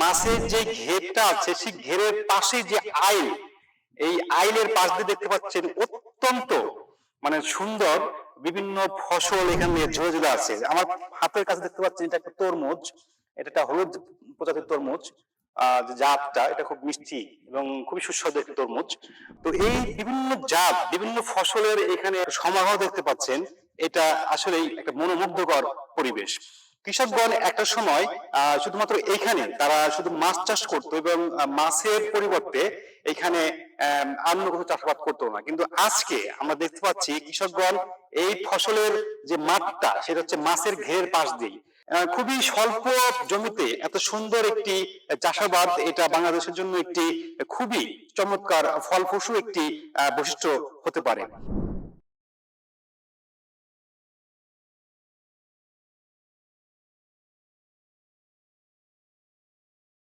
মাছের যে ঘেরটা আছে সেই ঘেরের পাশে যে আইল, এই আইলের পাশ দিয়ে দেখতে পাচ্ছেন অত্যন্ত মানে সুন্দর বিভিন্ন ফসল এখানে ঝরে ঝরে আছে। আমার হাতের কাছে দেখতে পাচ্ছেন এটা একটা তরমুজ, এটা একটা হলুদ প্রজাতির তরমুজ। যে জাতটা এটা খুব মিষ্টি এবং খুবই সুস্বাদু একটা তরমুজ। তো এই বিভিন্ন জাত বিভিন্ন ফসলের এখানে সমাহার দেখতে পাচ্ছেন, এটা আসলেই একটা মনোমুগ্ধকর পরিবেশ। কৃষকগণ একটা সময় শুধুমাত্র এইখানে তারা শুধু মাছ চাষ করতো এবং মাছের পরিবর্তে এখানে অন্য কোনো চাষাবাদ করতো না, কিন্তু আজকে আমরা দেখতে পাচ্ছি কৃষকগণ এই ফসলের যে মাঠটা সেটা হচ্ছে মাছের ঘের পাশ দিয়ে খুবই স্বল্প জমিতে এত সুন্দর একটি চাষাবাদ, এটা বাংলাদেশের জন্য একটি খুবই চমৎকার ফলপ্রসূ একটি বৈশিষ্ট্য হতে পারে।